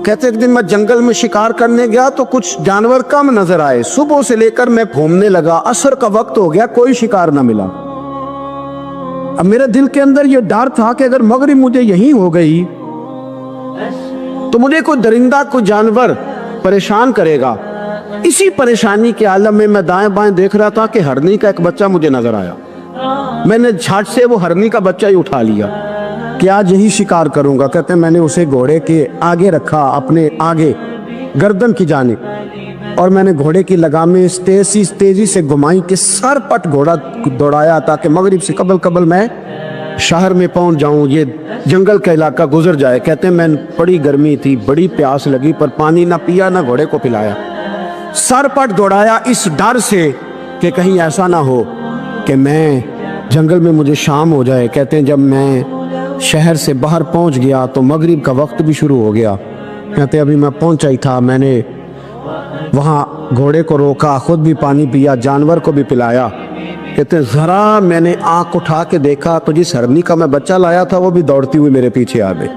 कहते एक दिन मैं जंगल में शिकार करने गया तो कुछ जानवर कम नजर आए। सुबह से लेकर मैं घूमने लगा, असर का वक्त हो गया, कोई शिकार ना मिला। अब मेरे दिल के अंदर ये डर था कि अगर मगरिब मुझे यहीं हो गई तो मुझे कोई दरिंदा कोई जानवर परेशान करेगा। इसी परेशानी के आलम में मैं दाएं बाएं देख रहा था कि हरनी का एक बच्चा मुझे नजर आया। मैंने झट से वो हरनी का बच्चा ही उठा लिया कि आज यही शिकार करूंगा। कहते मैंने उसे घोड़े के आगे रखा, अपने आगे गर्दन की जानिब, और मैंने घोड़े की लगामें तेजी से घुमाई कि सर पट घोड़ा दौड़ाया ताकि मगरिब से कबल मैं शहर में पहुंच जाऊं, ये जंगल का इलाका गुजर जाए। कहते मैं बड़ी गर्मी थी, बड़ी प्यास लगी, पर पानी ना पिया ना घोड़े को पिलाया। सर पट दौड़ाया इस डर से कि कहीं ऐसा ना हो कि मैं जंगल में मुझे शाम हो जाए। कहते हैं जब मैं शहर से बाहर पहुंच गया तो मगरिब का वक्त भी शुरू हो गया। कहते अभी मैं पहुंचा ही था, मैंने वहाँ घोड़े को रोका, खुद भी पानी पिया, जानवर को भी पिलाया। कहते ज़रा मैंने आँख उठा के देखा तो जिस हरनी का मैं बच्चा लाया था वो भी दौड़ती हुई मेरे पीछे आ गई।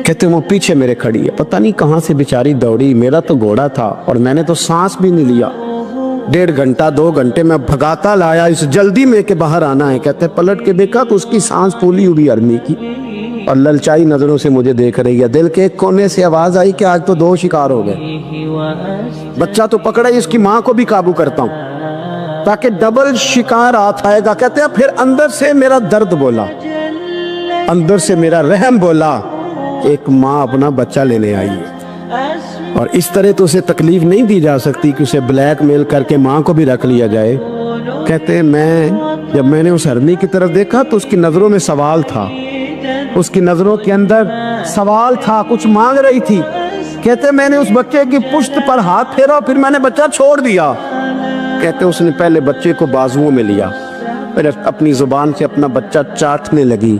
कहते वो पीछे मेरे खड़ी है, पता नहीं कहाँ से बेचारी दौड़ी। मेरा तो घोड़ा था और मैंने तो सांस भी नहीं लिया। 1.5 घंटा 2 घंटे में भगाता लाया इस जल्दी में के बाहर आना है। कहते पलट के देखा तो उसकी सांस फूली हुई हरनी की और ललचाई नजरों से मुझे देख रही है। दिल के एक कोने से आवाज आई कि आज तो 2 शिकार हो गए। बच्चा तो पकड़ा ही, इसकी माँ को भी काबू करता हूँ ताकि डबल शिकार हाथ आएगा। कहते हैं फिर अंदर से मेरा दर्द बोला, अंदर से मेरा रहम बोला, एक माँ अपना बच्चा लेने आई है और इस तरह तो उसे तकलीफ नहीं दी जा सकती कि उसे ब्लैकमेल करके माँ को भी रख लिया जाए। कहते हैं जब मैंने उस हरनी की तरफ देखा तो उसकी नजरों में सवाल था, उसकी नजरों के अंदर सवाल था, कुछ मांग रही थी। कहते मैंने उस बच्चे की पुश्त पर हाथ फेरा, फिर मैंने बच्चा छोड़ दिया। कहते उसने पहले बच्चे को बाजुओं में लिया, फिर अपनी जुबान से अपना बच्चा चाटने लगी।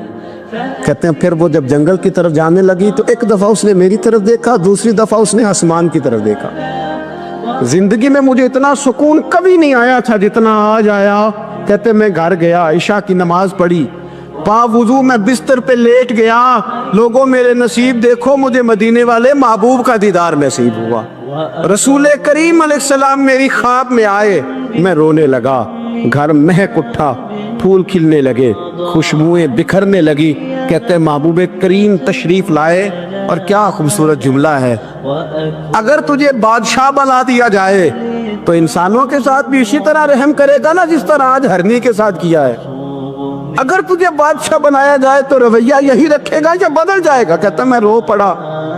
कहते हैं फिर वो जब जंगल की तरफ जाने लगी तो एक दफा उसने मेरी तरफ देखा, दूसरी दफा उसने आसमान की तरफ देखा। जिंदगी में मुझे इतना सुकून कभी नहीं आया था जितना आज आया। कहते मैं घर गया, इशा की नमाज पढ़ी, पावुजू मैं बिस्तर पे लेट गया। लोगों मेरे नसीब देखो, मुझे मदीने वाले महबूब का दीदार नसीब हुआ। रसूल करीम अलैहिस्सलाम मेरी ख्वाब में आए, मैं रोने लगा। घर महक उठा, फूल खिलने लगे, खुशबुएं बिखरने लगी। कहते महबूब करीम तशरीफ लाए और क्या खूबसूरत जुमला है, अगर तुझे बादशाह बना दिया जाए तो इंसानों के साथ भी इसी तरह रहम करेगा ना जिस तरह आज हरनी के साथ किया है। अगर तुझे बादशाह बनाया जाए तो रवैया यही रखेगा या बदल जाएगा। कहता मैं रो पड़ा,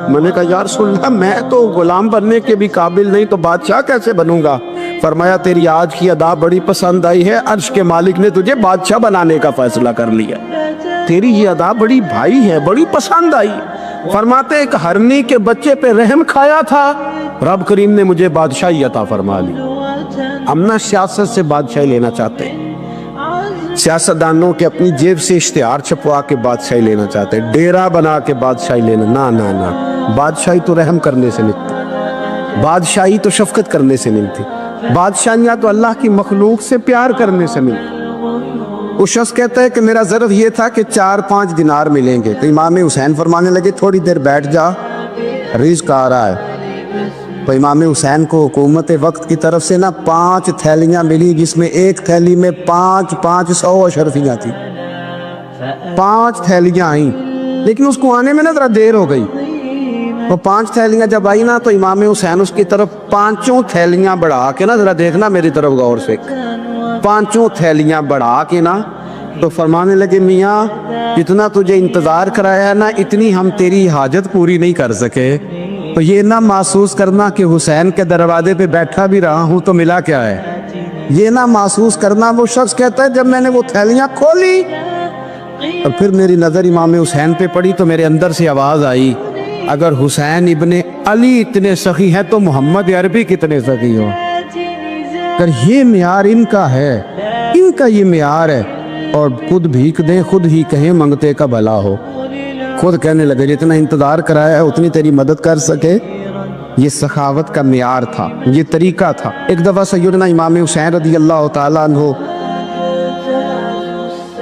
मैंने कहा यार सुल्ला मैं तो गुलाम बनने के भी काबिल नहीं तो बादशाह कैसे बनूंगा। फरमाया तेरी आज की अदा बड़ी पसंद आई है, अर्श के मालिक ने तुझे बादशाह बनाने का फैसला कर लिया। तेरी ये अदा बड़ी भाई है, बड़ी पसंद आई। फरमाते एक हरनी के बच्चे पे रहम खाया था, रब करीम ने मुझे बादशाही अता फरमा ली। हम ना सियासत से बादशाही लेना चाहते, सियासतदानों के अपनी जेब से इश्तिहार छपवा के बादशाही लेना चाहते, डेरा बना के बादशाही लेना, ना ना ना। बादशाही तो रहम करने से मिलती, बादशाही तो शफकत करने से मिलती, बादशाहियाँ तो अल्लाह की मखलूक से प्यार करने से मिलती। वो शख्स कहता है कि मेरा ज़रूरत ये था कि 4-5 दिनार मिलेंगे तो इमाम हुसैन फरमाने लगे थोड़ी देर बैठ जा, रिज़्क आ रहा है। तो इमाम हुसैन को हुकूमत वक्त की तरफ से ना 5 थैलियाँ मिली जिसमें एक थैली में 500 अशरफियाँ थी। 5 थैलियाँ आई, लेकिन उसको आने में ना ज़रा देर हो गई। तो 5 थैलियाँ जब आई ना तो इमाम हुसैन उसकी तरफ 5 थैलियाँ बढ़ा के ना, ज़रा देखना मेरी तरफ गौर से, 5 थैलियाँ बढ़ा के ना तो फरमाने लगे मियाँ जितना तुझे इंतज़ार कराया है ना इतनी हम तेरी हाजत पूरी नहीं कर सके। तो ये ना महसूस करना कि हुसैन के दरवाजे पे बैठा भी रहा हूँ तो मिला क्या है, ये ना महसूस करना। वो शख्स कहता है जब मैंने वो थैलियाँ खोली और फिर मेरी नज़र इमाम हुसैन पे पड़ी तो मेरे अंदर से आवाज़ आई अगर हुसैन इब्ने अली इतने सखी हैं तो मोहम्मद अरबी कितने सखी हो। अगर ये मियार इनका है, इनका ये मियार है, और खुद भीख दें खुद ही कहें मंगते का भला हो। खुद कहने लगे जितना इंतज़ार कराया है उतनी तेरी मदद कर सके। ये सखावत का मियार था, ये तरीका था। एक दफ़ा सैयदना इमाम हुसैन रज़ी अल्लाह तआला अन्हु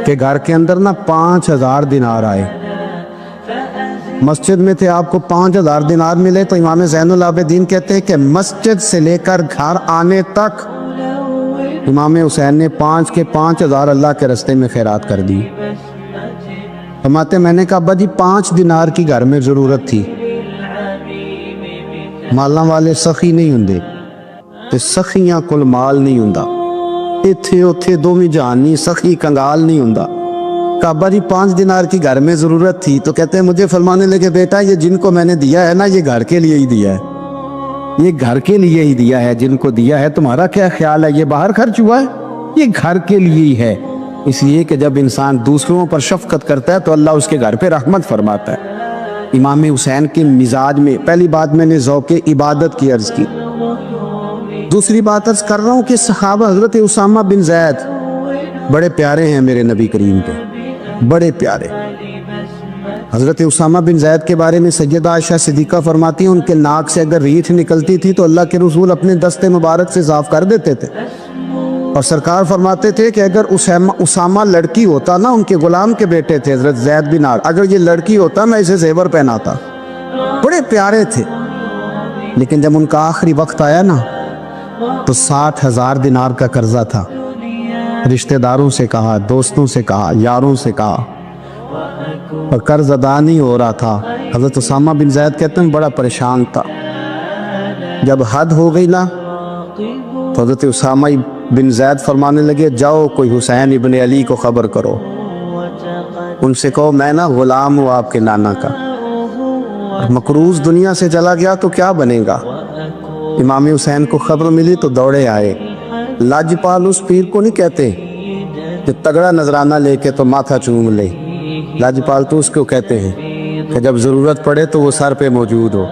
के घर के अंदर ना 5000 दिनार आए। مسجد میں تھے، آپ کو 5000 دینار ملے تو امام زین العابدین کہتے ہیں کہ مسجد سے لے کر گھر آنے تک امام حسین نے 5 کے 5000 اللہ کے راستے میں خیرات کر دی۔ فرماتے میں نے کہا ابا جی 5 دینار کی گھر میں ضرورت تھی، مالاں والے سخی نہیں ہوندے تے سخیاں کل مال نہیں ہوندا، ایتھے اوتھے دوویں جہان نہیں، سخی کنگال نہیں ہوندا۔ کہا ابا جی 5 دینار کی گھر میں ضرورت تھی، تو کہتے ہیں مجھے فرمانے لگے بیٹا یہ جن کو میں نے دیا ہے نا یہ گھر کے لیے ہی دیا ہے، یہ گھر کے لیے ہی دیا ہے، جن کو دیا ہے تمہارا کیا خیال ہے یہ باہر خرچ ہوا ہے، یہ گھر کے لیے ہی ہے۔ اس لیے کہ جب انسان دوسروں پر شفقت کرتا ہے تو اللہ اس کے گھر پہ رحمت فرماتا ہے۔ امام حسین کے مزاج میں پہلی بات میں نے ذوق عبادت کی عرض کی، دوسری بات عرض کر رہا ہوں کہ صحابہ حضرت اسامہ بن زید بڑے پیارے ہیں میرے نبی کریم کے، بڑے پیارے۔ حضرت اسامہ بن زید کے بارے میں سیدہ عائشہ صدیقہ فرماتی ہیں ان کے ناک سے اگر ریٹھ نکلتی تھی تو اللہ کے رسول اپنے دست مبارک سے صاف کر دیتے تھے، اور سرکار فرماتے تھے کہ اگر اسامہ لڑکی ہوتا نا، ان کے غلام کے بیٹے تھے حضرت زید بن عارث، اگر یہ لڑکی ہوتا میں اسے زیور پہناتا۔ بڑے پیارے تھے، لیکن جب ان کا آخری وقت آیا نا تو 60,000 دینار کا قرضہ تھا، رشتہ داروں سے کہا، دوستوں سے کہا، یاروں سے کہا، اور قرض ادا نہیں ہو رہا تھا۔ حضرت اسامہ بن زید کہتے ہیں بڑا پریشان تھا۔ جب حد ہو گئی نا تو حضرت اسامہ بن زید فرمانے لگے جاؤ کوئی حسین ابن علی کو خبر کرو، ان سے کہو میں نا غلام ہوں آپ کے نانا کا، مقروض دنیا سے چلا گیا تو کیا بنے گا۔ امام حسین کو خبر ملی تو دوڑے آئے۔ لاجپال اس پیر کو نہیں کہتے کہ تگڑا نذرانہ لے کے تو ماتھا چوم لے، لاجپال تو اس کو کہتے ہیں کہ جب ضرورت پڑے تو وہ سر پہ موجود ہو۔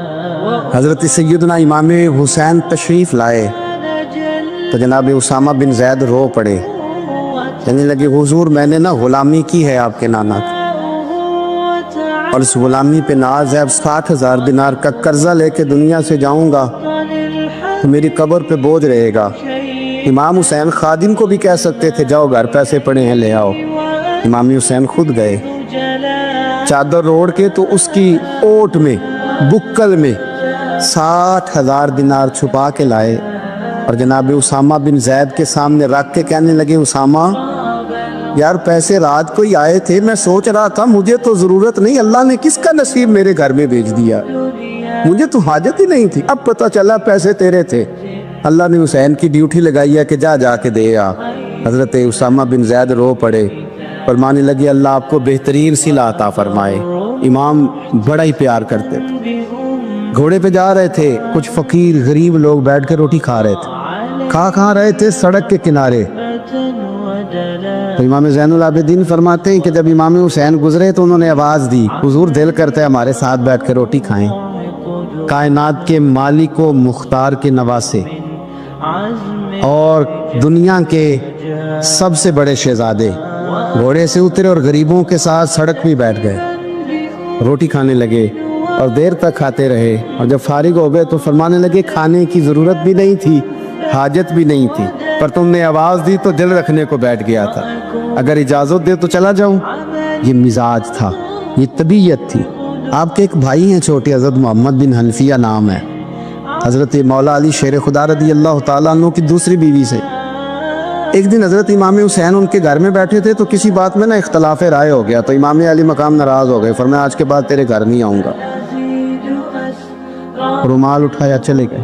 حضرت سیدنا امام حسین تشریف لائے تو جناب اسامہ بن زید رو پڑے، کہنے لگے حضور میں نے نا غلامی کی ہے آپ کے نانا کی، اور اس غلامی پہ ناز ہے، اب 60,000 دینار کا قرضہ لے کے دنیا سے جاؤں گا تو میری قبر پہ بوجھ رہے گا۔ امام حسین خادم کو بھی کہہ سکتے تھے جاؤ گھر پیسے پڑے ہیں لے آؤ، امام حسین خود گئے، چادر روڑ کے تو اس کی اوٹ میں بکل میں 60,000 دینار چھپا کے لائے، اور جناب اسامہ بن زید کے سامنے رکھ کے کہنے لگے اسامہ یار پیسے رات کو ہی آئے تھے، میں سوچ رہا تھا مجھے تو ضرورت نہیں، اللہ نے کس کا نصیب میرے گھر میں بھیج دیا، مجھے تو حاجت ہی نہیں تھی، اب پتہ چلا پیسے تیرے تھے، اللہ نے حسین کی ڈیوٹی لگائی ہے کہ جا کے دے آ۔ حضرت اسامہ بن زید رو پڑے، فرمانے لگے اللہ آپ کو بہترین صلہ عطا فرمائے۔ امام بڑا ہی پیار کرتے تھے، گھوڑے پہ جا رہے تھے، کچھ فقیر غریب لوگ بیٹھ کے روٹی کھا رہے تھے، کھا رہے تھے سڑک کے کنارے، تو امام زین العابدین فرماتے ہیں کہ جب امام حسین گزرے تو انہوں نے آواز دی حضور دل کرتا ہے ہمارے ساتھ بیٹھ کے روٹی کھائیں۔ کائنات کے مالک و مختار کے نواسے اور دنیا کے سب سے بڑے شہزادے گھوڑے سے اترے اور غریبوں کے ساتھ سڑک پہ بیٹھ گئے، روٹی کھانے لگے اور دیر تک کھاتے رہے، اور جب فارغ ہو گئے تو فرمانے لگے کھانے کی ضرورت بھی نہیں تھی، حاجت بھی نہیں تھی، پر تم نے آواز دی تو دل رکھنے کو بیٹھ گیا تھا، اگر اجازت دے تو چلا جاؤں۔ یہ مزاج تھا، یہ طبیعت تھی۔ آپ کے ایک بھائی ہیں چھوٹے، حضرت محمد بن حنفیہ نام ہے، حضرت مولا علی شیر خدا رضی اللہ تعالیٰ عنہ کی دوسری بیوی سے۔ ایک دن حضرت امام حسین ان کے گھر میں بیٹھے تھے تو کسی بات میں نا اختلاف رائے ہو گیا، تو امام علی مقام ناراض ہو گئے، فرمایا آج کے بعد تیرے گھر نہیں آؤں گا، رومال اٹھایا چلے گئے۔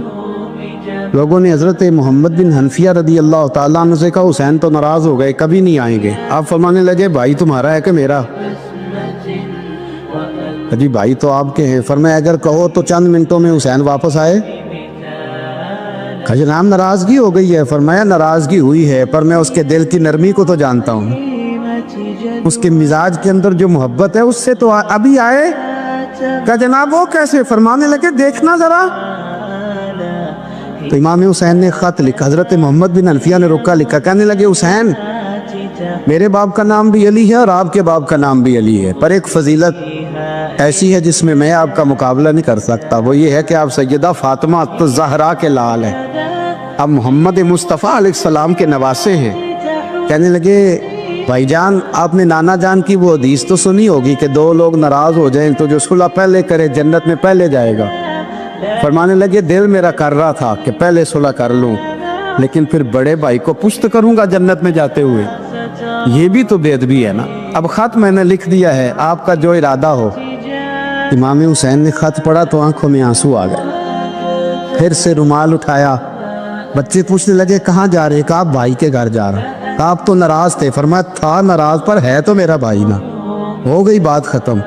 لوگوں نے حضرت محمد بن حنفیہ رضی اللہ تعالیٰ عنہ سے کہا حسین تو ناراض ہو گئے، کبھی نہیں آئیں گے۔ آپ فرمانے لگے بھائی تمہارا ہے کہ میرا؟ جی بھائی تو آپ کے ہیں۔ فرمایا اگر کہو تو چند منٹوں میں حسین واپس آئے۔ جناب ناراضگی ہو گئی ہے۔ فرمایا ناراضگی ہوئی ہے پر میں اس کے دل کی نرمی کو تو جانتا ہوں، اس کے مزاج کے اندر جو محبت ہے اس سے تو ابھی آئے۔ کہا جناب وہ کیسے؟ فرمانے لگے دیکھنا ذرا۔ تو امام حسین نے خط لکھا، حضرت محمد بن حنفیہ نے رکا لکھا، کہنے لگے حسین میرے باپ کا نام بھی علی ہے اور آپ کے باپ کا نام بھی علی ہے، پر ایک فضیلت ایسی ہے جس میں آپ کا مقابلہ نہیں کر سکتا، وہ یہ ہے کہ آپ سیدہ فاطمہ الزہرا کے لال ہیں، اب محمد مصطفیٰ علیہ السلام کے نواسے ہیں۔ کہنے لگے भाई जान, आपने नाना जान की वो हदीस तो सुनी होगी कि दो लोग नाराज हो जाएं तो जो सुलह पहले करे जन्नत में पहले जाएगा। फरमाने लगे दिल मेरा कर रहा था कि पहले सुलह कर लूं, लेकिन फिर बड़े भाई को पुश्त करूंगा जन्नत में जाते हुए, ये भी तो बेअदबी है ना। अब खत मैंने लिख दिया है, आपका जो इरादा हो। इमाम हुसैन ने खत पढ़ा तो आंखों में आंसू आ गए। फिर से रुमाल उठाया, बच्चे पूछने लगे कहाँ जा रहे? कहा भाई के घर जा रहा। कहा आप तो नाराज थे। फरमाया था नाराज, पर है तो मेरा भाई ना। हो गई बात खत्म।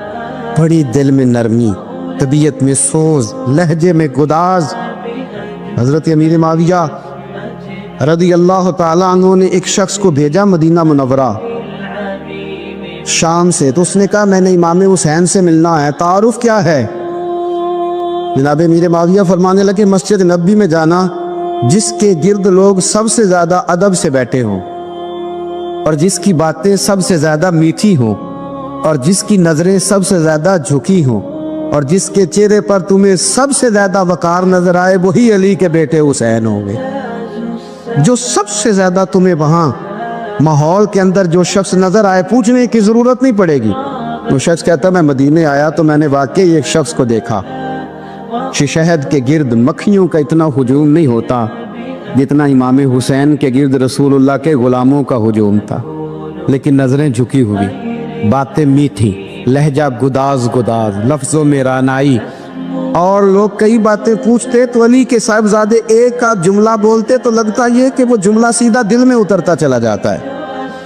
बड़ी दिल में नरमी, तबीयत में सोज, लहजे में गुदाज। हजरत अमीर माविया रदी अल्लाह ताला अन्हु ने एक शख्स को भेजा मदीना मुनव्वरा शाम से, तो उसने कहा मैंने इमाम हुसैन से मिलना है, तारुफ क्या है? जनाब अमीर माविया फरमाने लगे मस्जिद नबी में जाना जिसके गिर्द लोग सबसे ज्यादा अदब से बैठे हों, और जिसकी बातें सबसे ज्यादा मीठी हों, और जिसकी नजरें सबसे ज्यादा झुकी हों, और जिसके चेहरे पर तुम्हें सबसे ज्यादा वकार नजर आए, वही अली के बेटे हुसैन होंगे। जो सबसे ज्यादा तुम्हें वहां माहौल के अंदर जो शख्स नजर आए, पूछने की जरूरत नहीं पड़ेगी। वो शख्स कहता मैं मदीने आया तो मैंने वाकई एक शख्स को देखा, शहद के गिर्द मक्खियों का इतना हुजूम नहीं होता जितना इमाम हुसैन के गिर्द रसूलुल्लाह के गुलामों का हुजूम था। लेकिन नजरें झुकी हुई, बातें मीठी, लहजा गुदाज गुदाज, लफ्जों में रानाई। और लोग कई बातें पूछते तो अली के साहिबजादे एक का जुमला बोलते तो लगता ये कि वो जुमला सीधा दिल में उतरता चला जाता है।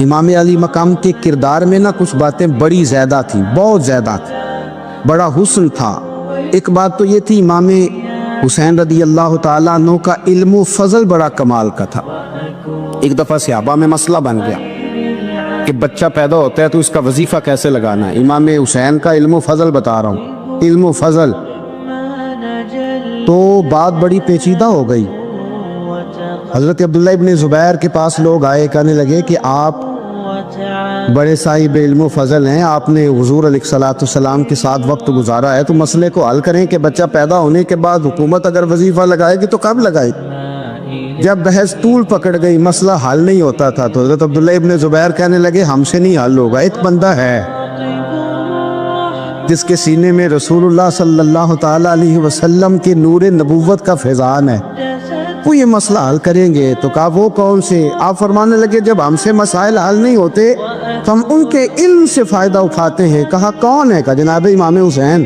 इमाम अली मकाम के किरदार में ना कुछ बातें बड़ी ज्यादा थी, बहुत ज्यादा थी। बड़ा हुस्न था। एक बात तो ये थी इमाम हुसैन रदी अल्लाह ताला अन्हु का इल्म फजल बड़ा कमाल का था। एक दफा सहाबा में मसला बन गया कि बच्चा पैदा होता है तो इसका वजीफा कैसे लगाना है। इमाम हुसैन का इल्म फजल बता रहा हूँ, इल्म फजल। तो बात बड़ी पेचीदा हो गई। हजरत अब्दुल्लाह इब्न जुबैर के पास लोग आए, कहने लगे कि आप बड़े साहिब इल्म फजल हैं, आपने हुजूर अलैहिस्सलाम के साथ वक्त गुजारा है, तो मसले को हल करें कि बच्चा पैदा होने के बाद हुकूमत अगर वजीफा लगाएगी तो कब लगाएगी। जब बहस तूल पकड़ गई, मसला हल नहीं होता था, तो हजरत अब्दुल्लाह इब्न जुबैर कहने लगे हमसे नहीं हल होगा। एक बंदा है जिसके सीने में रसूलुल्लाह सल्लल्लाहु ताला अलैहि वसल्लम के नूर नबूवत का फैजान है, वो ये मसला हल करेंगे। तो कहा वो कौन से? आप फरमाने लगे जब हमसे मसाइल हल नहीं होते तो हम उनके इल्म से फायदा उठाते हैं। कहा कौन है? कहा जनाब इमाम हुसैन।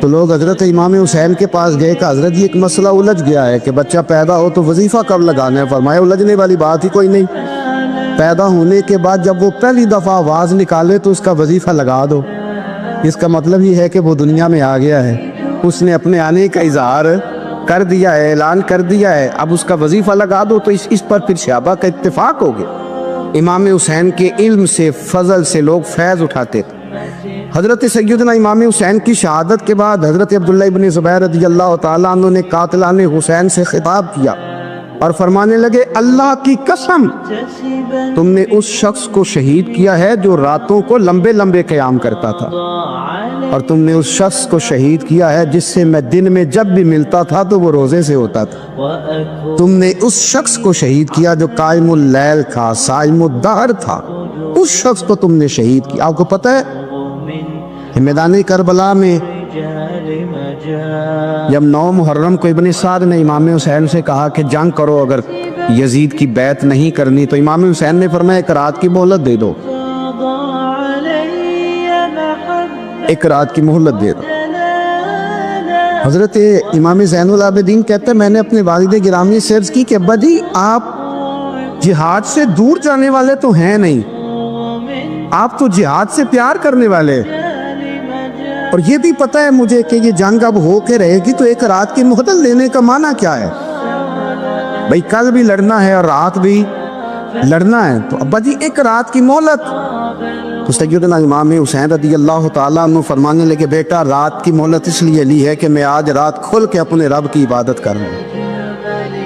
तो लोग हजरत इमाम हुसैन के पास गए। कहा हजरत ये एक मसला उलझ गया है कि बच्चा पैदा हो तो वजीफा कब लगाना है। फरमाया उलझने वाली बात ही कोई नहीं, पैदा होने के बाद जब वो पहली दफा आवाज निकाले तो उसका वजीफा लगा दो। इसका मतलब ये है कि वो दुनिया में आ गया है, उसने अपने आने का इजहार कर दिया है, ऐलान कर दिया है, अब उसका वजीफा लगा दो। तो इस पर फिर सहाबा का इत्तेफाक हो गया। इमाम हुसैन के इल्म से, फजल से लोग फैज़ उठाते थे। हजरत सैयदना इमाम हुसैन की शहादत के बाद हजरत अब्दुल्लाह इब्न जुबैर रज़ियल्लाहु ताला अन्हु ने कातिलाने हुसैन से खिताब किया और फरमाने लगे अल्लाह की कसम तुमने उस शख्स को शहीद किया है जो रातों को लंबे लंबे क़याम करता था, और तुमने उस शख्स को शहीद किया है जिससे मैं दिन में जब भी मिलता था तो वो रोजे से होता था। तुमने उस शख्स को शहीद किया जो कायमुल लैल था, साइमुद दहर था, उस शख्स को तुमने शहीद किया। आपको पता है मैदान करबला में जब 9 मुहर्रम को इब्न साद ने इमाम हुसैन से कहा कि जंग करो, अगर यजीद की बैत नहीं करनी, तो इमाम हुसैन ने फरमाया एक रात की मोहलत दे दो, एक रात की मोहलत दे दो। हजरत इमाम ज़ैनुल आबिदीन कहते हैं मैंने अपने वालिद गिरामी से अर्ज़ की कि अब्बा जी आप जिहाद से दूर जाने वाले तो हैं नहीं, आप तो जिहाद से प्यार करने वाले, और ये भी पता है मुझे कि ये जंग अब हो के रहेगी, तो एक रात की मोहलत लेने का माना क्या है? भाई कल भी लड़ना है और रात भी लड़ना है, तो अब्बा जी एक रात की मोहलत। तो सैयदना इमाम हुसैन रज़ियल्लाहु ताला अन्हु फरमाने लगे बेटा रात की मोहलत इसलिए ली है कि मैं आज रात खुल के अपने रब की इबादत कर लूँ,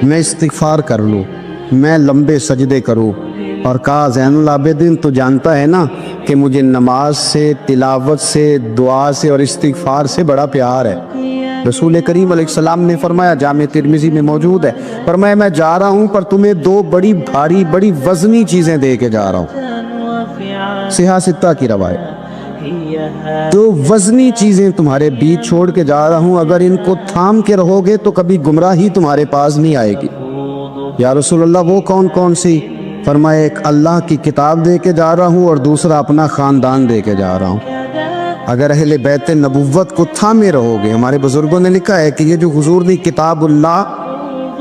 मैं इस्तिग़फ़ार कर लूँ, मैं लंबे सजदे करूँ। और कहा ज़ैनुल आबिदीन तो जानता है ना कि मुझे नमाज से, तिलावत से, दुआ से और इस्तिग़फ़ार से बड़ा प्यार है, रसूल करीम अलैहिस्सलाम ने फरमाया, जामे तिरमिजी में मौजूद है, फरमाया मैं जा रहा हूँ पर तुम्हें दो बड़ी भारी बड़ी वजनी चीजें दे के जा रहा हूँ। सिहा सित्ता की रवायत, दो वजनी चीजें तुम्हारे बीच छोड़ के जा रहा हूँ, अगर इनको थाम के रहोगे तो कभी गुमराही तुम्हारे पास नहीं आएगी। या रसूलल्लाह वो कौन कौन सी? फरमाया एक अल्लाह की किताब दे के जा रहा हूँ और दूसरा अपना ख़ानदान दे के जा रहा हूँ। अगर अहले बैत नबुव्वत को थामे रहोगे, हमारे बुजुर्गों ने लिखा है कि ये जो हुजूर ने किताबुल्लाह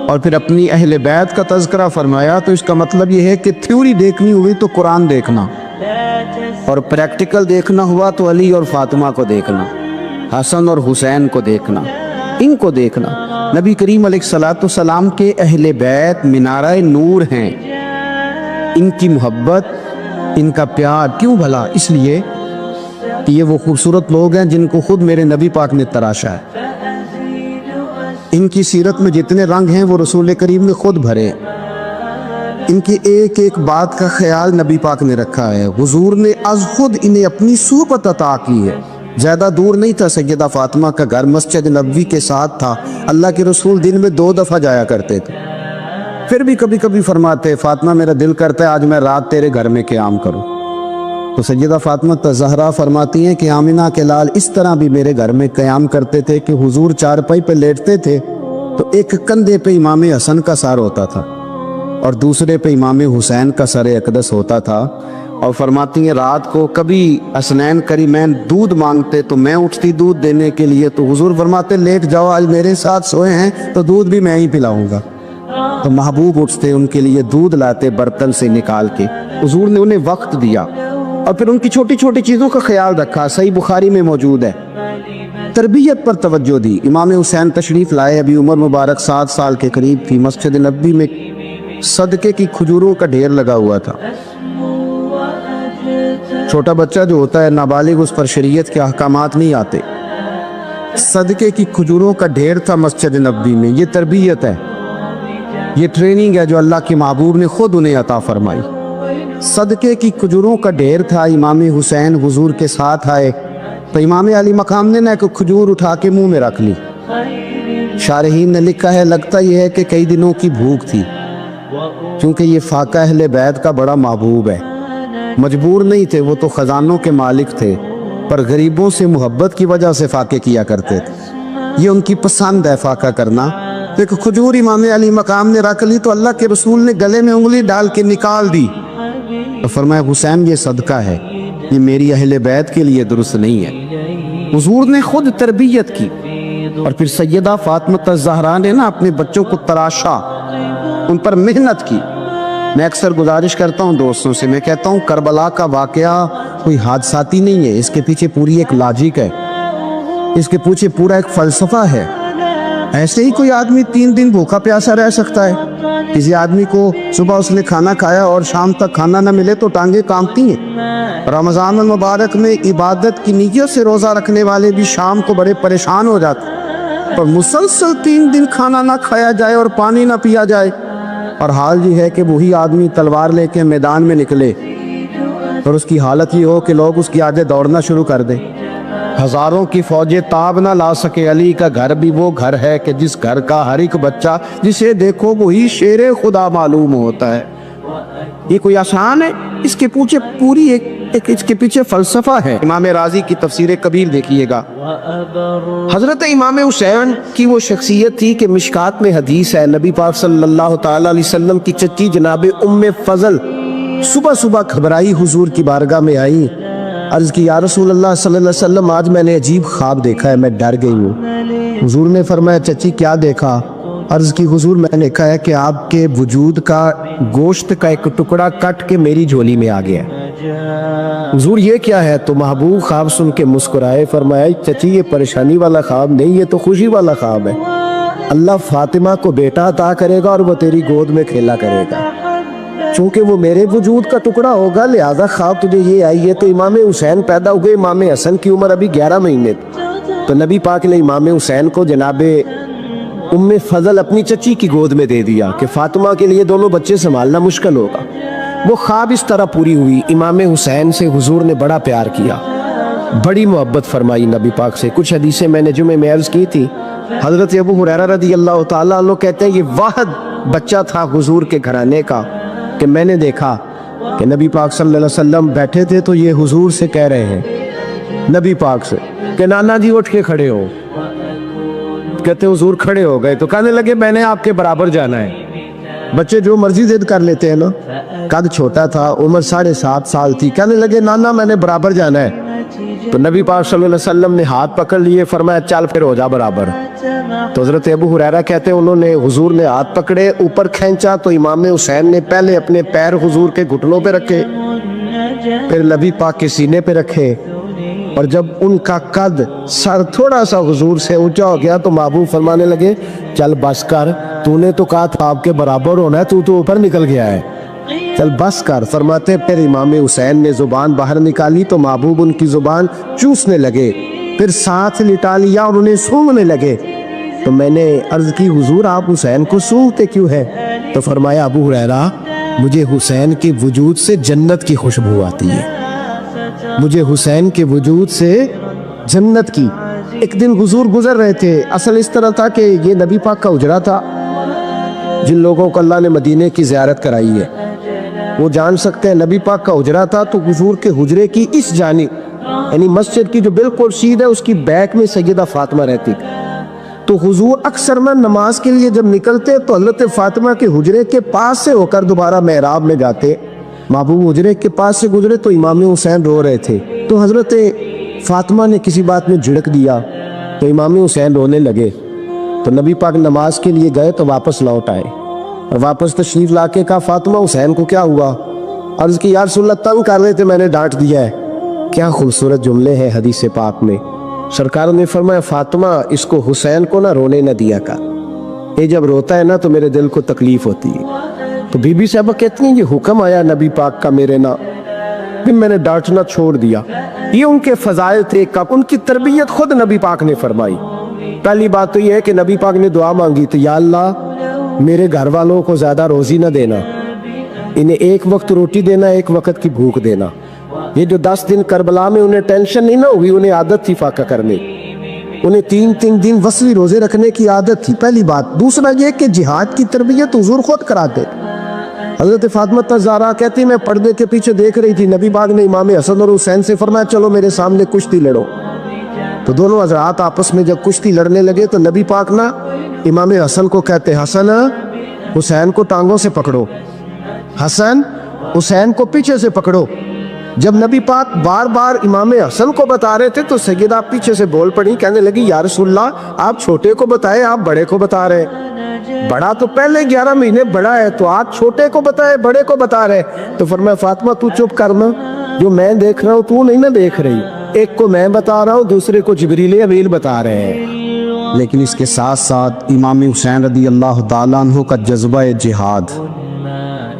और फिर अपनी अहले बैत का तज़किरा फरमाया, तो इसका मतलब ये है कि थ्योरी देखनी हुई तो कुरान देखना, और प्रैक्टिकल देखना हुआ तो अली और फातिमा को देखना, हसन और हुसैन को देखना, इनको देखना। नबी करीम अलैहिस्सलाम के अहले बैत मिनारा नूर हैं, इनकी मोहब्बत, इनका प्यार क्यों भला? इसलिए कि ये वो खूबसूरत लोग हैं जिनको खुद मेरे नबी पाक ने तराशा है। इनकी सीरत में जितने रंग हैं वो रसूल करीम ने खुद भरे। इनकी एक एक बात का ख्याल नबी पाक ने रखा है। हुजूर ने आज खुद इन्हें अपनी सोहबत अता की है। ज़्यादा दूर नहीं था, सैयदा फातिमा का घर मस्जिद नबवी के साथ था। अल्लाह के रसूल दिन में 2 दफ़ा जाया करते थे। फिर भी कभी कभी फरमाते, फातिमा मेरा दिल करता है आज मैं रात तेरे घर में क़याम करूं। तो सैयदा फातिमा ज़हरा फरमाती हैं कि आमिना के लाल इस तरह भी मेरे घर में क़याम करते थे कि हुजूर चारपाई पे लेटते थे तो एक कंधे पे इमाम हसन का सर होता था और दूसरे पे इमाम हुसैन का सर अक़दस होता था। और फरमाती हैं रात को कभी हसनैन करीमैन दूध मांगते तो मैं उठती दूध देने के लिए, तो हुजूर फरमाते लेट जाओ, आज मेरे साथ सोए हैं तो दूध भी मैं ही पिलाऊंगा। तो महबूब उठते उनके लिए दूध लाते बर्तन से निकाल के। हुजूर ने उन्हें वक्त दिया और फिर उनकी छोटी छोटी चीज़ों का ख्याल रखा। सही बुखारी में मौजूद है। तरबियत पर तवज्जो दी। इमाम हुसैन तशरीफ़ लाए, अभी उम्र मुबारक 7 साल के करीब थी। मस्जिद नबवी में सदके की खजूरों का ढेर लगा हुआ था। छोटा बच्चा जो होता है नाबालिग, उस पर शरीयत के अहकामात नहीं आते। सदके की खजूरों का ढेर था मस्जिद नबवी में। ये तरबियत है, ये ट्रेनिंग है जो अल्लाह के महबूब ने खुद उन्हें अता फरमाई। सदके की खजूरों का ढेर था। इमाम हुसैन हुजूर के साथ आए तो इमाम अली मकाम ने ना एक खजूर उठा के मुंह में रख ली। शारहीन ने लिखा है लगता यह है कि कई दिनों की भूख थी, क्योंकि ये फाका अहले बैत का बड़ा महबूब है। मजबूर नहीं थे, वो तो खजानों के मालिक थे, पर गरीबों से मोहब्बत की वजह से फाके किया करते थे। ये उनकी पसंद है फाका करना। तो एक खजूर इमाम अली मकाम ने रख ली तो अल्लाह के रसूल ने गले में उंगली डाल के निकाल दी। तो फरमाया हुसैन ये सदका है, ये मेरी अहले बैत के लिए दुरुस्त नहीं है। हुजूर ने खुद तरबियत की। और फिर सैयदा फातिमा ज़हरा ने ना अपने बच्चों को तराशा, उन पर मेहनत की। मैं अक्सर गुजारिश करता हूँ दोस्तों से, मैं कहता हूँ करबला का वाकया कोई हादसाती नहीं है, इसके पीछे पूरी एक लॉजिक है, इसके पीछे पूरा एक फ़लसफ़ा है। ऐसे ही कोई आदमी 3 दिन भूखा प्यासा रह सकता है। किसी आदमी को सुबह उसने खाना खाया और शाम तक खाना न मिले तो टांगे कांपती हैं। रमज़ान मुबारक में इबादत की नीयत से रोज़ा रखने वाले भी शाम को बड़े परेशान हो जाते हैं। पर मुसलसल 3 दिन खाना ना खाया जाए और पानी ना पिया जाए, और हाल ये है कि वही आदमी तलवार लेके मैदान में निकले और उसकी हालत ये हो कि लोग उसके आगे दौड़ना शुरू कर दें। हजारों की फौजें ताब ना ला सके। अली का घर भी वो घर है कि जिस घर का हर एक बच्चा जिसे देखो वही शेरे खुदा मालूम होता है। ये कोई आसान है? इसके पीछे पूरी एक इसके पीछे फलसफा है। इमाम राजी की तफसीर कबीर देखिएगा। हजरत इमाम हुसैन की वो शख्सियत थी कि मिशकात में हदीस है, नबी पाक सल्लल्लाहु तआला अलैहि वसल्लम की चच्ची जनाब उम्मे फजल सुबह सुबह घबराई हुजूर की बारगाह में आई। अर्ज़ की या रसूलल्लाह सल्लल्लाहु अलैहि वसल्लम, आज मैंने अजीब ख्वाब देखा है, मैं डर गई हूँ। हुजूर ने फरमाया चची क्या देखा? अर्ज़ की हुजूर मैंने देखा है कि आपके वजूद का गोश्त का एक टुकड़ा कट के मेरी झोली में आ गया। हुजूर ये क्या है? तो महबूब ख्वाब सुन के मुस्कुराए, फरमाया चची ये परेशानी वाला ख्वाब नहीं, ये तो खुशी वाला ख्वाब है। अल्लाह फातिमा को बेटा अता करेगा और वो तेरी गोद में खेला करेगा। चूंकि वो मेरे वजूद का टुकड़ा होगा लिहाजा ख्वाब तुझे ये आई है। तो इमाम हुसैन पैदा हुए, इमाम हसन की उम्र अभी 11 महीने। तो नबी पाक ने इमाम हुसैन को जनाबे उम्मे फजल अपनी चची की गोद में दे दिया कि फातिमा के लिए दोनों बच्चे संभालना मुश्किल होगा। वो ख्वाब इस तरह पूरी हुई। इमाम हुसैन से हुजूर ने बड़ा प्यार किया, बड़ी मोहब्बत फरमाई नबी पाक से। कुछ हदीसें मैंने जुमे में अर्ज़ की थी حضرت ابو ہریرہ رضی اللہ تعالیٰ عنہ کہتے ہیں یہ واحد بچہ تھا حضور کے گھرانے کا کہ میں نے دیکھا کہ نبی پاک صلی اللہ علیہ وسلم بیٹھے تھے تو یہ حضور سے کہہ رہے ہیں، نبی پاک سے کہ نانا جی اٹھ کے کھڑے ہو. کہتے حضور کھڑے ہو گئے تو کہنے لگے میں نے آپ کے برابر جانا ہے. بچے جو مرضی ضد کر لیتے ہیں نا. قد چھوٹا تھا، عمر 7.5 سال تھی. کہنے لگے نانا میں نے برابر جانا ہے. تو نبی پاک صلی اللہ علیہ وسلم نے ہاتھ پکڑ لیے، فرمایا چل پھر ہو جا برابر. تو حضرت ابو ہریرہ کہتے ہیں انہوں نے حضور نے ہاتھ پکڑے، اوپر کھینچا تو امام حسین نے پہلے اپنے پیر حضور کے گھٹنوں پہ رکھے، پھر نبی پاک کے سینے پہ رکھے، اور جب ان کا قد سر تھوڑا سا حضور سے اونچا ہو گیا تو محبوب فرمانے لگے چل بس کر، تو نے تو کہا تھا آپ کے برابر ہونا ہے، تو اوپر نکل گیا ہے، چل بس کر. فرماتے پھر امام حسین نے زبان باہر نکالی تو محبوب ان کی زبان چوسنے لگے، پھر ساتھ لٹا لیا اور انہیں سونگھنے لگے. تو میں نے عرض کی حضور آپ حسین کو سونگھتے کیوں ہے؟ تو فرمایا ابو ہریرہ مجھے حسین کے وجود سے جنت کی خوشبو آتی ہے، مجھے حسین کے وجود سے جنت کی. ایک دن حضور گزر رہے تھے، اصل اس طرح تھا کہ یہ نبی پاک کا حجرہ تھا. جن لوگوں کو اللہ نے مدینے کی زیارت کرائی ہے وہ جان سکتے ہیں نبی پاک کا حجرہ تھا. تو حضور کے حجرے کی اس جانب یعنی مسجد کی جو بالکل سیدھ ہے اس کی بیک میں سیدہ فاطمہ رہتی. تو حضور اکثر میں نماز کے لیے جب نکلتے تو حضرت فاطمہ کے حجرے کے پاس سے ہو کر دوبارہ محراب میں جاتے. محبوب حجرے کے پاس سے گزرے تو امام حسین رو رہے تھے، تو حضرت فاطمہ نے کسی بات میں جھڑک دیا تو امام حسین رونے لگے. تو نبی پاک نماز کے لیے گئے تو واپس لوٹ آئے، اور واپس تشریف لا کے کہا فاطمہ حسین کو کیا ہوا؟ عرض کی یا رسول اللہ تنگ کر رہے تھے میں نے ڈانٹ دیا ہے. کیا خوبصورت جملے ہیں حدیث پاک میں. سرکار نے فرمایا فاطمہ اس کو حسین کو نہ رونے نہ دیا کر، یہ جب روتا ہے نا تو میرے دل کو تکلیف ہوتی ہے. تو بی بی صاحبہ کہتی ہیں یہ حکم آیا نبی پاک کا میرے نا، پھر میں نے ڈانٹنا چھوڑ دیا. یہ ان کے فضائل تھے، ان کی تربیت خود نبی پاک نے فرمائی. پہلی بات تو یہ ہے کہ نبی پاک نے دعا مانگی تو یا اللہ میرے گھر والوں کو زیادہ روزی نہ دینا، انہیں ایک وقت روٹی دینا، ایک وقت کی بھوک دینا. یہ جو 10 دن کربلا میں انہیں ٹینشن نہیں نہ ہوئی، انہیں عادت تھی فاقہ کرنے، انہیں 3 دن وصلی روزے رکھنے کی عادت تھی. پہلی بات. دوسرا یہ کہ جہاد کی تربیت حضور خود کراتے. حضرت فاطمہ زہرا کہتی میں پردے کے پیچھے دیکھ رہی تھی، نبی پاک نے امام حسن اور حسین سے فرمایا چلو میرے سامنے کشتی لڑو. تو دونوں حضرات آپس میں جب کشتی لڑنے لگے تو نبی پاک نا امام حسن کو کہتے حسن حسین کو ٹانگوں سے پکڑو، حسن حسین کو پیچھے سے پکڑو. جب نبی پاک بار بار امام حسن کو بتا رہے تھے تو سیدہ پیچھے سے بول پڑی، کہنے لگی یا رسول اللہ آپ چھوٹے کو بتائے آپ بڑے کو بتا رہے. بڑا تو پہلے 11 مہینے بڑا ہے تو آپ چھوٹے کو بتائے بڑے کو بتا رہے. تو فرمایا فاطمہ تو چپ کرنا، جو میں دیکھ رہا ہوں تو نہیں نہ دیکھ رہی، ایک کو میں بتا رہا ہوں دوسرے کو جبریل امین بتا رہے ہیں. لیکن اس کے ساتھ ساتھ امام حسین رضی اللہ تعالیٰ عنہ کا جذبہ جہاد،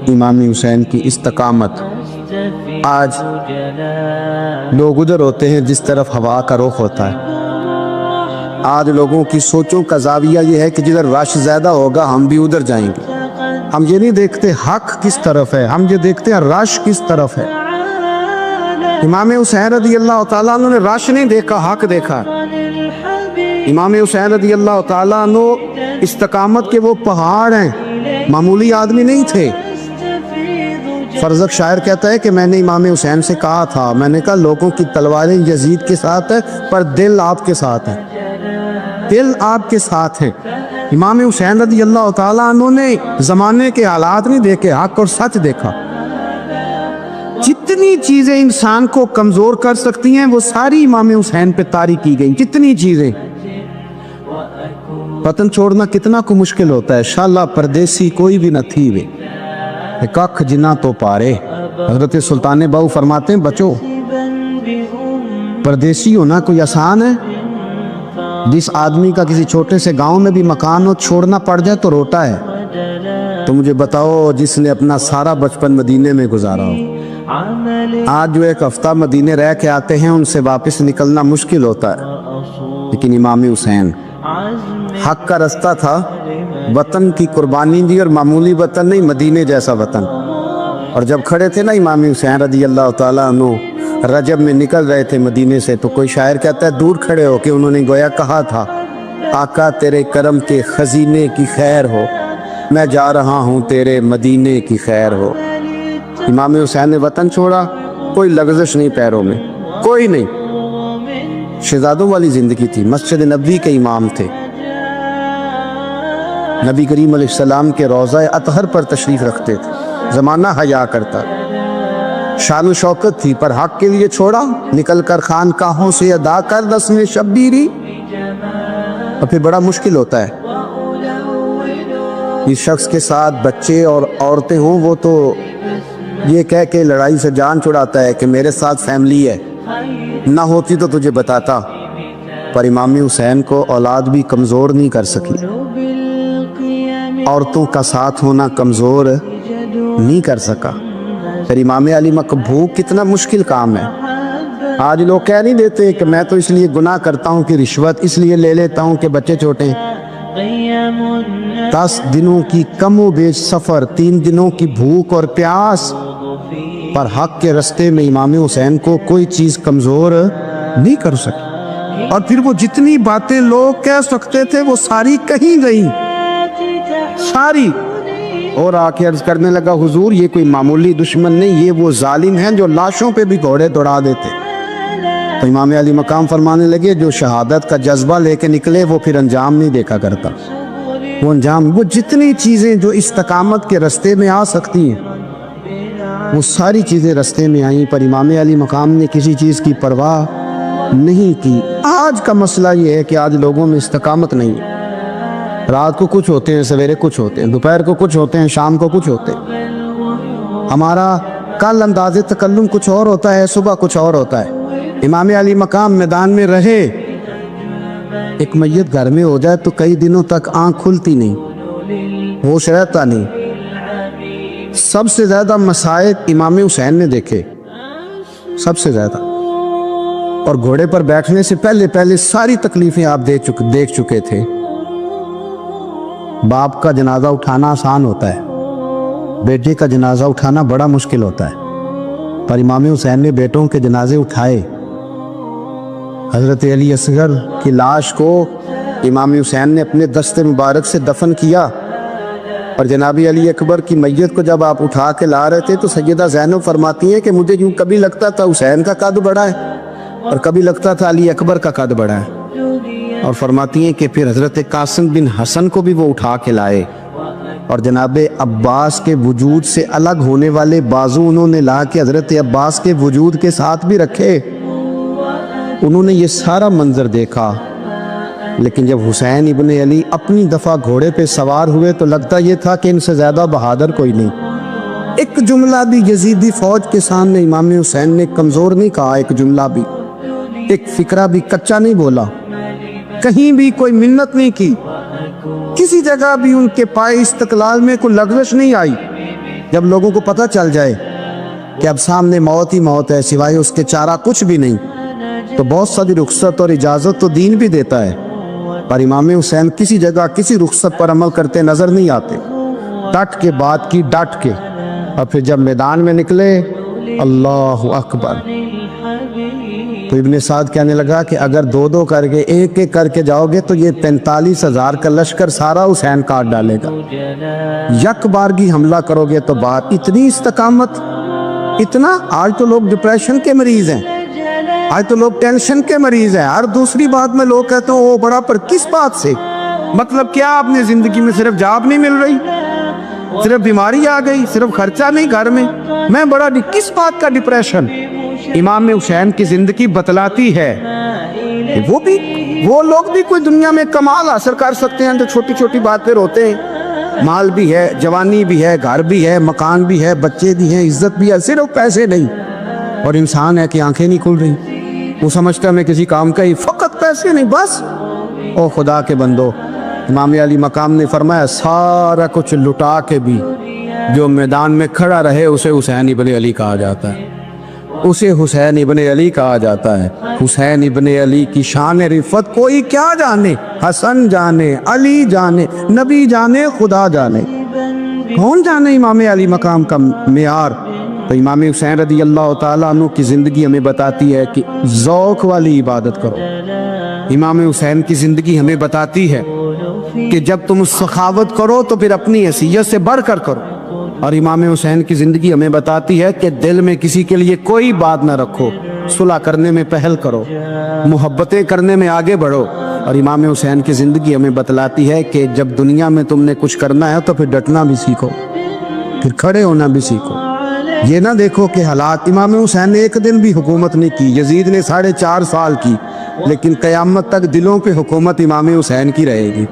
امام حسین کی استقامت. آج لوگ ادھر ہوتے ہیں جس طرف ہوا کا رخ ہوتا ہے. آج لوگوں کی سوچوں کا زاویہ یہ ہے کہ جدھر رش زیادہ ہوگا ہم بھی ادھر جائیں گے. ہم یہ نہیں دیکھتے حق کس طرف ہے، ہم یہ دیکھتے ہیں رش کس طرف ہے. امام حسین رضی اللہ تعالیٰ عنہ نے رش نہیں دیکھا، حق دیکھا. امام حسین رضی اللہ تعالیٰ عنہ استقامت کے وہ پہاڑ ہیں، معمولی آدمی نہیں تھے. فرزق شاعر کہتا ہے کہ میں نے امام حسین سے کہا تھا، میں نے کہا لوگوں کی تلواریں یزید کے ساتھ ہے پر دل آپ کے ساتھ ہے، دل آپ کے ساتھ ہے. امام حسین رضی اللہ تعالیٰ عنہ نے زمانے کے حالات نہیں دیکھے، حق اور سچ دیکھا. جتنی چیزیں انسان کو کمزور کر سکتی ہیں وہ ساری امام حسین پہ طاری کی گئی. جتنی چیزیں وطن چھوڑنا کتنا کو مشکل ہوتا ہے. شالا پردیسی کوئی بھی نہ تھی وے ککھ جنا تو پارے. حضرت سلطان باؤ فرماتے ہیں بچو پردیسی ہونا کوئی آسان ہے؟ جس آدمی کا کسی چھوٹے سے گاؤں میں بھی مکان ہو چھوڑنا پڑ جائے تو روتا ہے. تو مجھے بتاؤ جس نے اپنا سارا بچپن مدینے میں گزارا ہو، آج جو ایک ہفتہ مدینے رہ کے آتے ہیں ان سے واپس نکلنا مشکل ہوتا ہے. لیکن امام حسین حق کا رستہ تھا، وطن کی قربانی دی، اور معمولی وطن نہیں مدینے جیسا وطن. اور جب کھڑے تھے نا امام حسین رضی اللہ تعالیٰ عنہ رجب میں نکل رہے تھے مدینے سے، تو کوئی شاعر کہتا ہے دور کھڑے ہو کے انہوں نے گویا کہا تھا آقا تیرے کرم کے خزینے کی خیر ہو، میں جا رہا ہوں تیرے مدینے کی خیر ہو۔ امام حسین نے وطن چھوڑا، کوئی لغزش نہیں پیروں میں، کوئی نہیں، شہزادوں والی زندگی تھی، مسجد نبوی کے امام تھے، نبی کریم علیہ السلام کے روضہ اطہر پر تشریف رکھتے تھے، زمانہ حیا کرتا، شان و شوکت تھی، پر حق کے لیے چھوڑا، نکل کر خانقاہوں سے ادا کر رسم شبیری، اور پھر بڑا مشکل ہوتا ہے۔ اس شخص کے ساتھ بچے اور عورتیں ہوں، وہ تو یہ کہہ کے لڑائی سے جان چھڑاتا ہے کہ میرے ساتھ فیملی ہے، نہ ہوتی تو تجھے بتاتا، پر امام حسین کو اولاد بھی کمزور نہیں کر سکی، عورتوں کا ساتھ ہونا کمزور نہیں کر سکا۔ پھر امام علی مقبوق کتنا مشکل کام ہے۔ آج لوگ کہہ نہیں دیتے کہ میں تو اس لیے گناہ کرتا ہوں کہ رشوت اس لیے لے لیتا ہوں کہ بچے چھوٹے ہیں۔ 10 دنوں کی کم و بیش سفر، 3 دنوں کی بھوک اور پیاس، پر حق کے رستے میں امام حسین کو کوئی چیز کمزور نہیں کر سکی، اور پھر وہ جتنی باتیں لوگ کہہ سکتے تھے وہ ساری کہیں گئی، ساری۔ اور آ کے عرض کرنے لگا حضور یہ کوئی معمولی دشمن نہیں، یہ وہ ظالم ہیں جو لاشوں پہ بھی گھوڑے دوڑا دیتے۔ تو امام علی مقام فرمانے لگے جو شہادت کا جذبہ لے کے نکلے وہ پھر انجام نہیں دیکھا کرتا، وہ انجام، وہ جتنی چیزیں جو استقامت کے رستے میں آ سکتی ہیں وہ ساری چیزیں رستے میں آئیں، پر امام علی مقام نے کسی چیز کی پرواہ نہیں کی۔ آج کا مسئلہ یہ ہے کہ آج لوگوں میں استقامت نہیں ہے، رات کو کچھ ہوتے ہیں، سویرے کچھ ہوتے ہیں، دوپہر کو کچھ ہوتے ہیں، شام کو کچھ ہوتے ہیں۔ ہمارا کل انداز تکلم کچھ اور ہوتا ہے، صبح کچھ اور ہوتا ہے۔ امام علی مقام میدان میں رہے، ایک میت گھر میں ہو جائے تو کئی دنوں تک آنکھ کھلتی نہیں، ہوش رہتا نہیں۔ سب سے زیادہ مسائل امام حسین نے دیکھے، سب سے زیادہ، اور گھوڑے پر بیٹھنے سے پہلے ساری تکلیفیں آپ دیکھ چکے تھے۔ باپ کا جنازہ اٹھانا آسان ہوتا ہے، بیٹے کا جنازہ اٹھانا بڑا مشکل ہوتا ہے، پر امام حسین نے بیٹوں کے جنازے اٹھائے۔ حضرت علی اصغر کی لاش کو امام حسین نے اپنے دست مبارک سے دفن کیا، اور جناب علی اکبر کی میت کو جب آپ اٹھا کے لا رہے تھے تو سیدہ زینب فرماتی ہیں کہ مجھے یوں کبھی لگتا تھا حسین کا قد بڑا ہے اور کبھی لگتا تھا علی اکبر کا قد بڑا ہے، اور فرماتی ہیں کہ پھر حضرت قاسم بن حسن کو بھی وہ اٹھا کے لائے، اور جناب عباس کے وجود سے الگ ہونے والے بازو انہوں نے لا کے حضرت عباس کے وجود کے ساتھ بھی رکھے۔ انہوں نے یہ سارا منظر دیکھا، لیکن جب حسین ابن علی اپنی دفعہ گھوڑے پہ سوار ہوئے تو لگتا یہ تھا کہ ان سے زیادہ بہادر کوئی نہیں۔ ایک جملہ بھی یزیدی فوج کے سامنے امام حسین نے کمزور نہیں کہا، ایک جملہ بھی، ایک فکرہ بھی کچا نہیں بولا، کہیں بھی کوئی منت نہیں کی، کسی جگہ بھی ان کے پائے استقلال میں کوئی لغزش نہیں آئی۔ جب لوگوں کو پتہ چل جائے کہ اب سامنے موت ہی موت ہے، سوائے اس کے چارہ کچھ بھی نہیں، تو بہت ساری رخصت اور اجازت تو دین بھی دیتا ہے، پر امام حسین کسی جگہ کسی رخصت پر عمل کرتے نظر نہیں آتے، ڈٹ کے بات کی، ڈٹ کے۔ اور پھر جب میدان میں نکلے، اللہ اکبر، تو ابن سعد کہنے لگا کہ اگر 2 کر کے ایک کر کے جاؤ گے تو یہ 45,000 کا لشکر سارا حسین کاٹ ڈالے گا، یک بارگی حملہ کرو گے تو بات، اتنی استقامت، اتنا۔ آج تو لوگ ڈپریشن کے مریض ہیں، آج تو لوگ ٹینشن کے مریض ہیں، ہر دوسری بات میں لوگ کہتے ہیں وہ بڑا، پر کس بات سے؟ مطلب کیا اپنے زندگی میں صرف جاب نہیں مل رہی، صرف بیماری آ گئی، صرف خرچہ نہیں گھر میں بڑا، کس بات کا ڈپریشن؟ امام حسین کی زندگی بتلاتی ہے وہ لوگ بھی کوئی دنیا میں کمال حاصل کر سکتے ہیں جو چھوٹی چھوٹی بات پہ روتے ہیں، مال بھی ہے، جوانی بھی ہے، گھر بھی ہے، مکان بھی ہے، بچے بھی ہیں، عزت بھی ہے، صرف پیسے نہیں، اور انسان ہے کہ آنکھیں نہیں کھل رہی، وہ سمجھتا ہے میں کسی کام کا ہی، فقط پیسے نہیں بس۔ او خدا کے بندو، امام علی مقام نے فرمایا سارا کچھ لٹا کے بھی جو میدان میں کھڑا رہے اسے حسین ابن علی کہا جاتا ہے، اسے حسین ابن علی کہا جاتا ہے۔ حسین ابن علی کی شان رفت کوئی کیا جانے، حسن جانے، علی جانے، نبی جانے، خدا جانے، کون جانے امام علی مقام کا معیار۔ تو امام حسین رضی اللہ تعالیٰ عنہ کی زندگی ہمیں بتاتی ہے کہ ذوق والی عبادت کرو، امام حسین کی زندگی ہمیں بتاتی ہے کہ جب تم سخاوت کرو تو پھر اپنی حیثیت سے بڑھ کر کرو، اور امام حسین کی زندگی ہمیں بتاتی ہے کہ دل میں کسی کے لیے کوئی بات نہ رکھو، صلح کرنے میں پہل کرو، محبتیں کرنے میں آگے بڑھو۔ اور امام حسین کی زندگی ہمیں بتلاتی ہے کہ جب دنیا میں تم نے کچھ کرنا ہے تو پھر ڈٹنا بھی سیکھو، پھر کھڑے ہونا بھی سیکھو۔ یہ نہ دیکھو کہ حالات، امام حسین نے ایک دن بھی حکومت نہیں کی، یزید نے 4.5 سال کی، لیکن قیامت تک دلوں پہ حکومت امام حسین کی رہے گی،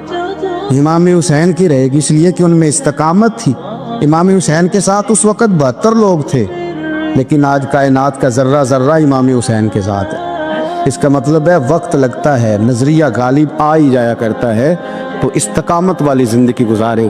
امام حسین کی رہے گی، اس لیے کہ ان میں استقامت تھی۔ امام حسین کے ساتھ اس وقت 72 لوگ تھے، لیکن آج کائنات کا ذرہ ذرہ امام حسین کے ساتھ ہے۔ اس کا مطلب ہے وقت لگتا ہے، نظریہ غالب آ ہی جایا کرتا ہے، تو استقامت والی زندگی گزارے۔